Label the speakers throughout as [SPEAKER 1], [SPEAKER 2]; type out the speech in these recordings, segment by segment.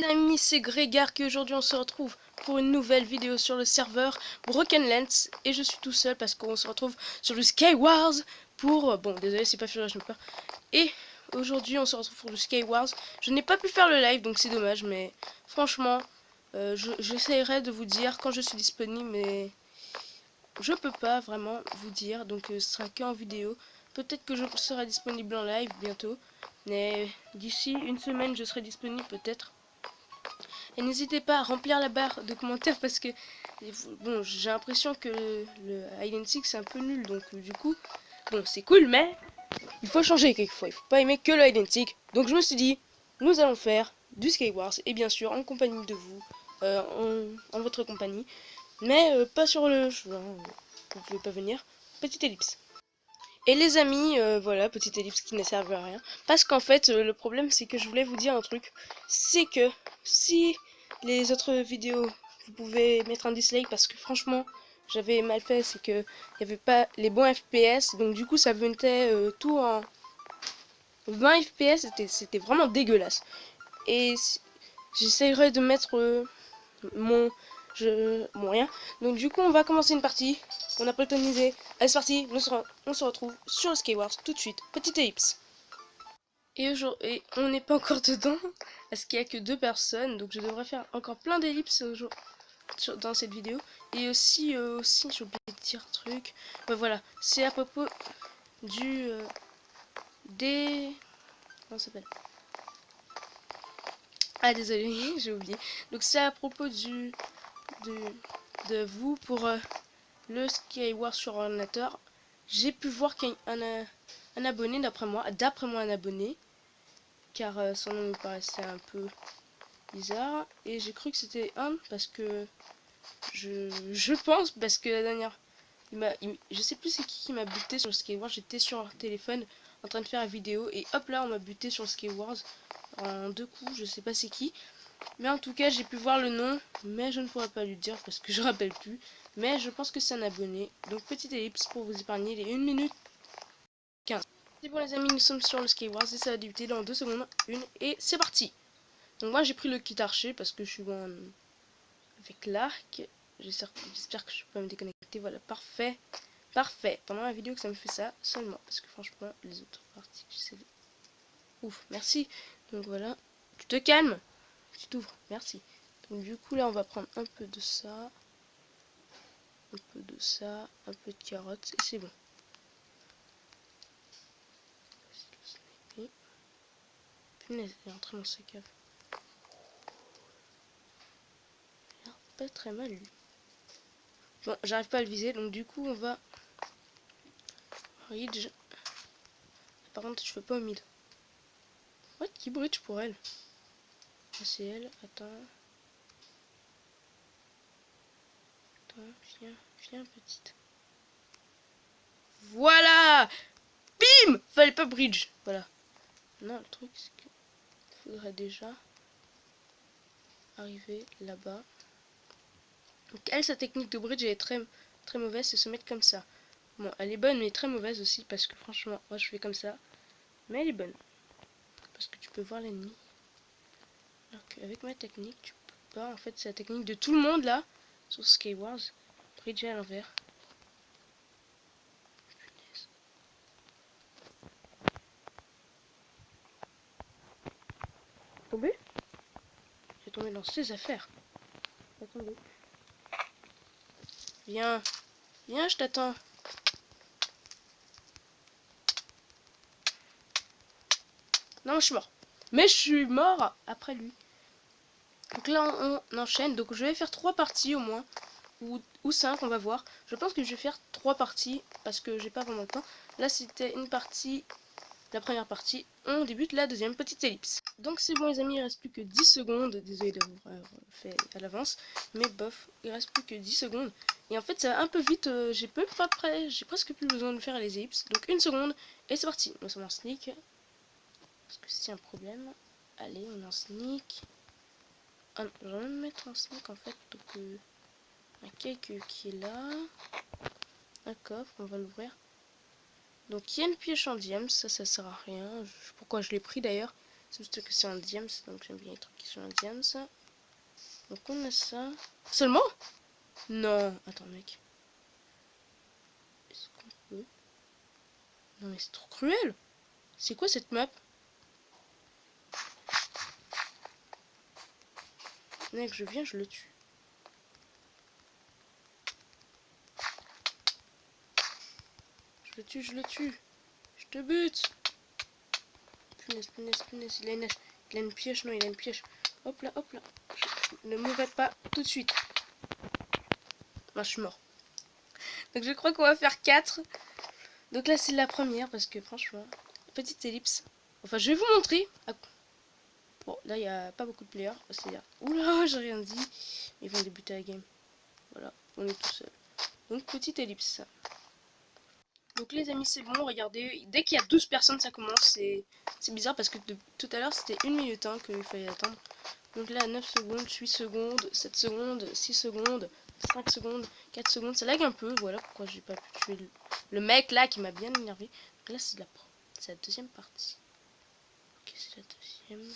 [SPEAKER 1] les amis, c'est Grégar qui aujourd'hui on se retrouve pour une nouvelle vidéo sur le serveur Broken Lens. Et je suis tout seul parce qu'on se retrouve sur le Skywars pour... Bon, désolé, c'est pas Fury, je me peur. Et aujourd'hui on se retrouve pour le Skywars. Je n'ai pas pu faire le live, donc c'est dommage, mais franchement, j'essaierai de vous dire quand je suis disponible, mais je peux pas vraiment vous dire, donc ce sera qu'en vidéo. Peut-être que je serai disponible en live bientôt, mais d'ici une semaine je serai disponible peut-être. Et n'hésitez pas à remplir la barre de commentaires parce que bon, j'ai l'impression que le hide and seek c'est un peu nul, donc du coup bon, c'est cool, mais il faut changer quelquefois, il faut pas aimer que le hide and seek. Donc je me suis dit, nous allons faire du Skywars, et bien sûr en compagnie de vous, en votre compagnie, mais pas sur le chemin, vous pouvez pas venir. Petite ellipse. Et les amis, voilà, petite ellipse qui ne servait à rien. Parce qu'en fait, le problème, c'est que je voulais vous dire un truc. C'est que si les autres vidéos, vous pouvez mettre un dislike parce que franchement, j'avais mal fait. C'est que il n'y avait pas les bons FPS. Donc du coup, ça mettait tout en 20 FPS. C'était vraiment dégueulasse. Et j'essayerai de mettre mon rien. Donc du coup on va commencer une partie. On a pas le temps de miser. Allez c'est parti, on se retrouve sur le Skywars tout de suite. Petite ellipse. Et on n'est pas encore dedans. Parce qu'il n'y a que 2 personnes. Donc je devrais faire encore plein d'ellipses dans cette vidéo. Et aussi j'ai oublié de dire un truc. Ouais, voilà, c'est à propos du des... Comment ça s'appelle? Ah désolé, j'ai oublié. Donc c'est à propos de vous pour le Skywars sur ordinateur. J'ai pu voir qu'il y a un abonné d'après moi un abonné, car son nom me paraissait un peu bizarre et j'ai cru que c'était un parce que je pense parce que la dernière je sais plus c'est qui m'a buté sur le Skywars. J'étais sur un téléphone en train de faire la vidéo et hop là on m'a buté sur le Skywars en 2 coups. Je sais pas c'est qui, mais en tout cas j'ai pu voir le nom, mais je ne pourrais pas lui dire parce que je rappelle plus. Mais je pense que c'est un abonné. Donc petite ellipse pour vous épargner les 1 minute 15. C'est bon les amis, nous sommes sur le Skywars et ça va débuter dans 2 secondes. Et c'est parti. Donc moi j'ai pris le kit archer parce que je suis bon avec l'arc. J'espère que je peux me déconnecter. Voilà, parfait. Parfait. Pendant la vidéo que ça me fait ça seulement. Parce que franchement les autres parties, c'est ouf. Merci. Donc voilà. Tu te calmes. Tu t'ouvres. Merci. Donc du coup là on va prendre un peu de ça. Un peu de ça. Un peu de carottes. Et c'est bon. Punaise, il est rentré dans sa cave. Il a pas très mal lui. Bon, j'arrive pas à le viser, donc du coup on va... Bridge. Par contre, je peux pas au mid. What? Qui bridge pour elle? Ah, c'est elle. Attends. Attends, viens petite. Voilà! Bim! Fallait pas bridge. Voilà. Non, le truc c'est que faudrait déjà arriver là-bas. Donc elle, sa technique de bridge elle est très mauvaise, c'est se mettre comme ça. Bon, elle est bonne mais très mauvaise aussi parce que franchement, moi je fais comme ça. Mais elle est bonne. Parce que tu peux voir l'ennemi. Alors qu'avec ma technique, tu peux pas. En fait, c'est la technique de tout le monde là. Sur Skywars. Bridge à l'envers. Tombé? J'ai tombé dans ses affaires. Attendez. Viens. Viens, je t'attends. Non, je suis mort. Mais je suis mort après lui. Donc là, on enchaîne. Donc je vais faire 3 parties au moins. Ou 5, on va voir. Je pense que je vais faire 3 parties. Parce que j'ai pas vraiment le temps. Là, c'était une partie. La première partie. On débute la deuxième petite ellipse. Donc c'est bon les amis, il reste plus que 10 secondes. Désolé d'avoir fait à l'avance. Mais bof, il reste plus que 10 secondes. Et en fait ça va un peu vite. J'ai presque plus besoin de faire les ellipses. Donc 1 seconde. Et c'est parti. Nous sommes en sneak. Parce que c'est un problème. Allez, on est en sneak. Ah, je vais même mettre en sneak en fait. Donc un cake qui est là. Un coffre, on va l'ouvrir. Donc il y a une pioche en diams, ça sert à rien. Pourquoi je l'ai pris d'ailleurs? C'est juste que c'est un diams, donc j'aime bien les trucs qui sont un diams. Donc on a ça. Seulement? Non, attends mec. Est-ce qu'on peut? Non mais c'est trop cruel. C'est quoi cette map? Mec, je viens, je le tue. Je le tue, je le tue. Je te bute. Punaise, punaise, punaise. Il a une pioche, non, il a une pioche. Hop là, hop là. Ne mourrai pas tout de suite. Non, je suis mort. Donc je crois qu'on va faire 4. Donc là, c'est la première parce que franchement, petite ellipse. Enfin, je vais vous montrer. Bon, là, il n'y a pas beaucoup de players. C'est-à-dire, oula, j'ai rien dit. Ils vont débuter la game. Voilà, on est tout seul. Donc, petite ellipse. Donc, les amis, c'est bon. Regardez, dès qu'il y a 12 personnes, ça commence. C'est bizarre parce que tout à l'heure, c'était 1 minute qu'il fallait attendre. Donc là, 9 secondes, 8 secondes, 7 secondes, 6 secondes, 5 secondes, 4 secondes. Ça lag un peu. Voilà pourquoi j'ai pas pu tuer le mec là qui m'a bien énervé. Donc là, c'est la deuxième partie. Ok, c'est la deuxième.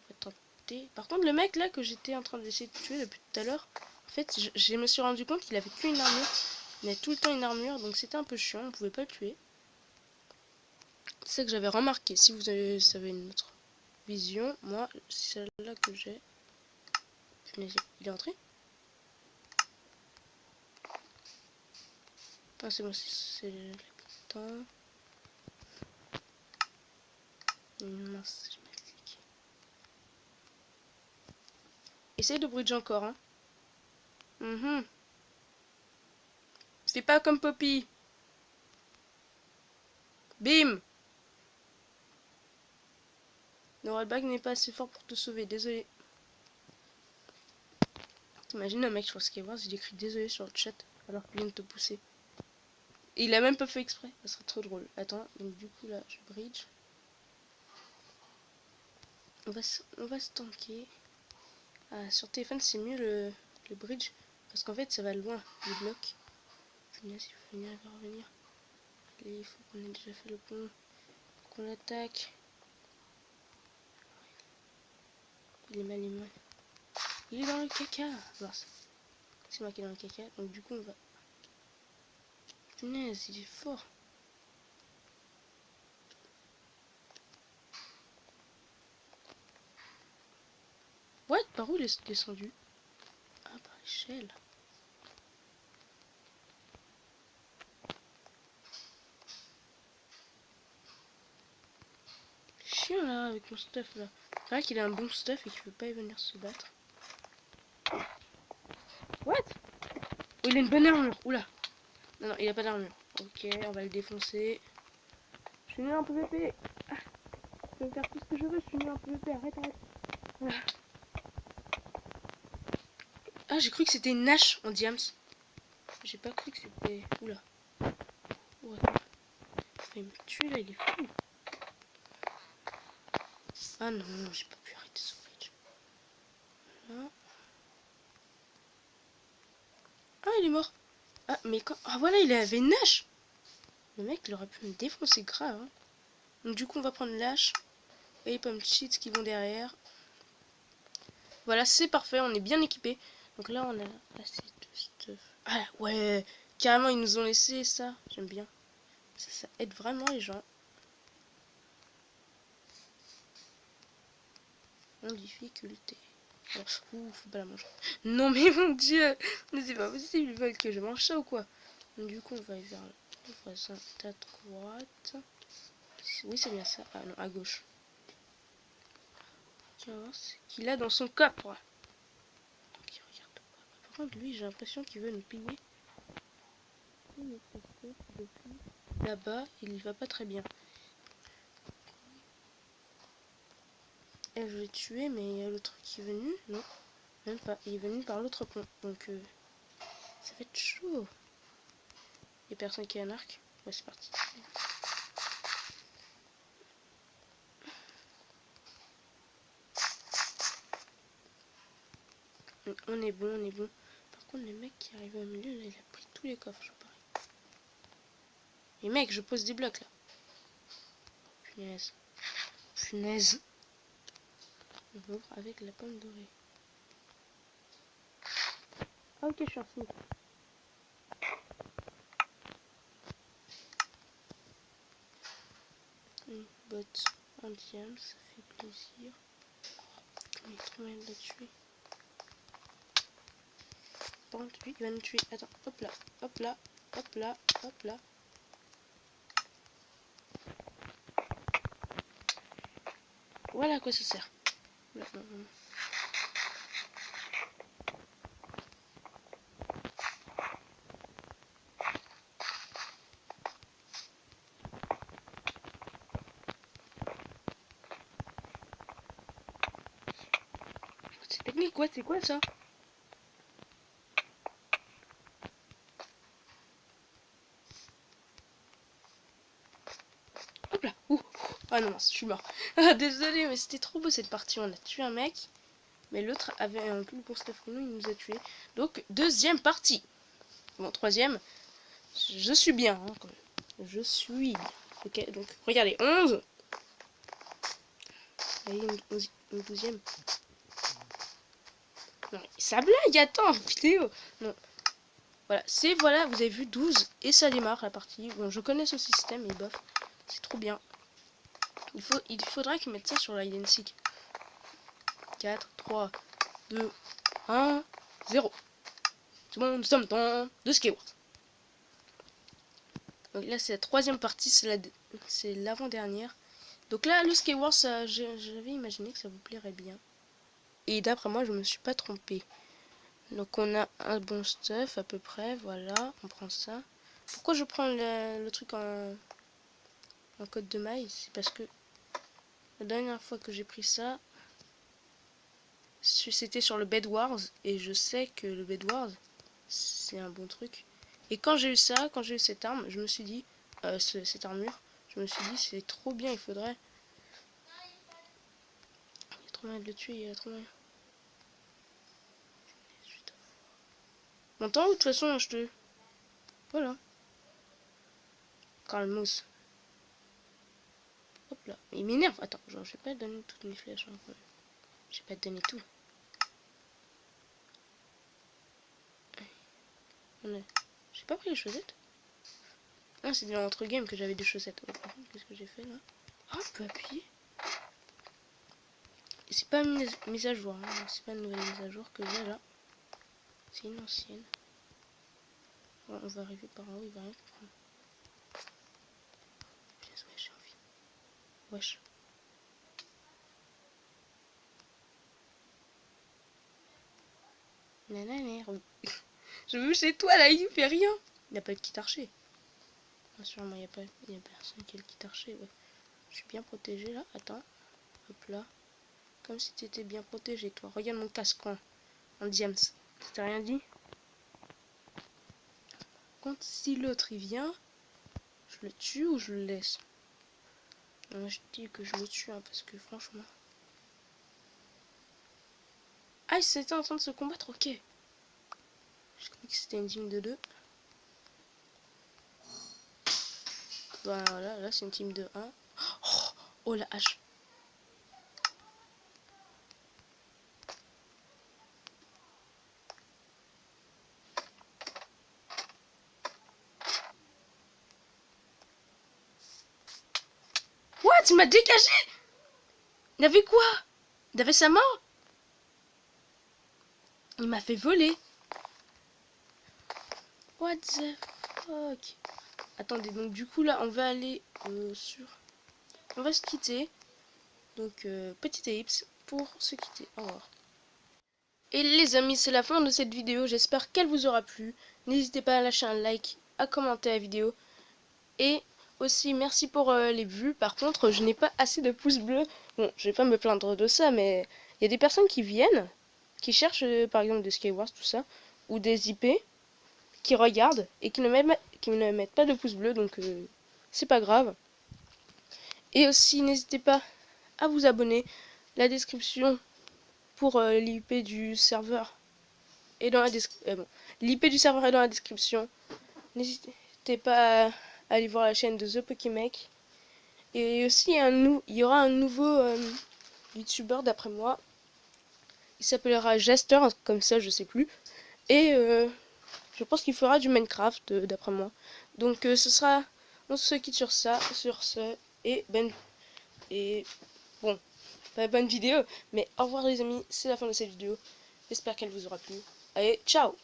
[SPEAKER 1] On va tenter. Par contre, le mec là que j'étais en train d'essayer de tuer depuis tout à l'heure, en fait, je me suis rendu compte qu'il avait qu'une armure. Il avait tout le temps une armure, donc c'était un peu chiant. On pouvait pas le tuer. C'est ça que j'avais remarqué. Si vous avez une autre vision, moi, c'est celle-là que j'ai. Il est entré? Ah, c'est bon, c'est l'habitant. Mince, je m'ai cliqué. Essaye de bridge encore, hein. Fais pas comme Poppy. Bim! Le rollback n'est pas assez fort pour te sauver, désolé. T'imagines un mec sur Skywars, il écrit désolé sur le chat alors qu'il vient de te pousser. Et il a même pas fait exprès, ça serait trop drôle. Attends, donc du coup là, je bridge. On va se tanker. Ah, sur téléphone c'est mieux le bridge. Parce qu'en fait ça va loin, les blocs. Punaise, il faut venir, il va revenir. Allez, il faut qu'on ait déjà fait le pont. Qu'on l'attaque. Il est mal, il est mal. Il est dans le caca. C'est moi qui est dans le caca. Donc du coup on va... Punaise, il est fort. What? Par où il est descendu? Ah, par l'échelle. Chien là, avec mon stuff là. C'est vrai qu'il a un bon stuff et qu'il veut pas y venir se battre. What? Oh, il a une bonne armure. Oula. Non, non, il a pas d'armure. Ok, on va le défoncer. Je suis nul en PVP. Ah, je peux faire tout ce que je veux, je suis nul en PVP. Arrête, arrête. Voilà. Ah, j'ai cru que c'était une hache en diams. J'ai pas cru que c'était... Oula. Oh, attends. Il va me tuer là, il est fou. Ah non, j'ai pas pu arrêter ce bridge. Voilà. Ah, il est mort. Ah, mais quand... Ah, voilà, il avait une hache. Le mec, il aurait pu me défoncer grave. Hein. Donc, du coup, on va prendre l'hache. Et les pommes cheats qui vont derrière. Voilà, c'est parfait, on est bien équipé. Donc là, on a assez de stuff. Ah, ouais, carrément, ils nous ont laissé ça. J'aime bien. Ça aide vraiment les gens. En difficulté. Ouh, faut pas la manger. Non, mais mon dieu, mais c'est pas possible, ils veulent que je mange ça ou quoi? Donc, du coup, on va aller vers le voisin à droite. Oui, c'est bien ça. Ah non, à gauche. Tiens, voir ce qu'il a dans son coffre. Ok, regarde pas. Par contre, lui, j'ai l'impression qu'il veut nous piller. Là-bas, il va pas très bien. Et je l'ai tué, mais il y a l'autre qui est venu. Non, même pas. Il est venu par l'autre pont. Donc, ça va être chaud. Il y a personne qui a un arc. Ouais, c'est parti. On est bon, on est bon. Par contre, le mec qui arrive au milieu, là, il a pris tous les coffres, je parie. Et mec, je pose des blocs, là. Punaise. punaise. On ouvre avec la pomme dorée. Ah ok, je suis fini. Une botte indienne, ça fait plaisir. Il est trop mal de la tuer. Par contre, lui, il va nous tuer. Attends, hop là, hop là, hop là, hop là. Voilà à quoi ça sert. Là, non. Cette technique, quoi, c'est quoi ça? Hop là. Ouh. Ah non, je suis mort. Ah, désolé, mais c'était trop beau cette partie. On a tué un mec, mais l'autre avait un plus bon stuff que nous, il nous a tué. Donc, deuxième partie. Bon, troisième. Je suis bien, hein, quand même. Je suis bien. Ok, donc, regardez, 11. Allez, une 12e. Non, ça blague, attends, vidéo. Non. Voilà, c'est, voilà, vous avez vu 12 et ça démarre la partie. Bon, je connais ce système, et bof, c'est trop bien. Il faudra qu'ils mettent ça sur la hide and seek. 4, 3, 2, 1, 0. C'est bon, nous sommes dans de Skyward. Donc là, c'est la troisième partie, c'est l'avant-dernière. Donc là, le Skyward, j'avais imaginé que ça vous plairait bien. Et d'après moi, je me suis pas trompée. Donc on a un bon stuff à peu près, voilà, on prend ça. Pourquoi je prends le truc en code de maille? C'est parce que la dernière fois que j'ai pris ça, c'était sur le Bed Wars, et je sais que le Bed Wars, c'est un bon truc. Et quand j'ai eu ça, quand j'ai eu cette arme, je me suis dit, cette armure, je me suis dit, c'est trop bien, il faudrait... Il y a trop moyen de le tuer, il y a trop moyen. M'entends ou de toute façon, je te... Voilà. Calmos. Hop là. Il m'énerve. Attends, genre, je vais pas donner toutes mes flèches. Hein, quand même. Je vais pas te donner tout. J'ai pas pris les chaussettes. Ah, c'est dans l'entre game que j'avais des chaussettes. Oh, par contre, qu'est-ce que j'ai fait là? Ah, on peut appuyer. Et c'est pas une mise à jour. Hein. C'est pas une nouvelle mise à jour que j'ai là. C'est une ancienne. Bon, on va arriver par en haut, il va rien comprendre. Putain, ouais, j'ai envie. Wesh. Nanana. Je veux chez toi là, il fait rien. Il n'y a pas de kit archer. Sûrement, il n'y a personne qui a le kit archer. Ouais. Je suis bien protégé là. Attends. Hop là. Comme si tu étais bien protégé, toi. Regarde mon casque en diams. T'as rien dit? Quand si l'autre il vient, je le tue ou je le laisse? Non, je dis que je le tue, hein, parce que franchement... Ah, ils étaient en train de se combattre, ok. Je croyais que c'était une team de 2. Voilà, là c'est une team de 1. Oh la hache. What? Il m'a dégagé. Il avait quoi? Il avait sa main? Il m'a fait voler. What the fuck? Attendez, donc du coup là on va aller sur... On va se quitter. Donc petit ellipse pour se quitter. Au revoir. Et les amis, c'est la fin de cette vidéo. J'espère qu'elle vous aura plu. N'hésitez pas à lâcher un like, à commenter la vidéo. Et aussi merci pour les vues. Par contre, je n'ai pas assez de pouces bleus. Bon, je vais pas me plaindre de ça, mais il y a des personnes qui viennent, qui cherchent par exemple des Skywars, tout ça, ou des IP, qui regardent et qui ne mettent pas de pouces bleus, donc c'est pas grave. Et aussi, n'hésitez pas à vous abonner. La description pour l'IP du serveur est dans la description. Bon, l'IP du serveur est dans la description. N'hésitez pas à aller voir la chaîne de The Pokimec. Et aussi il y aura un nouveau youtubeur d'après moi. Il s'appellera Jester, un truc comme ça, je sais plus. Et je pense qu'il fera du Minecraft d'après moi. Donc ce sera, on se quitte sur ça, sur ce, et bon, pas bonne vidéo, mais au revoir les amis, c'est la fin de cette vidéo. J'espère qu'elle vous aura plu. Allez, ciao!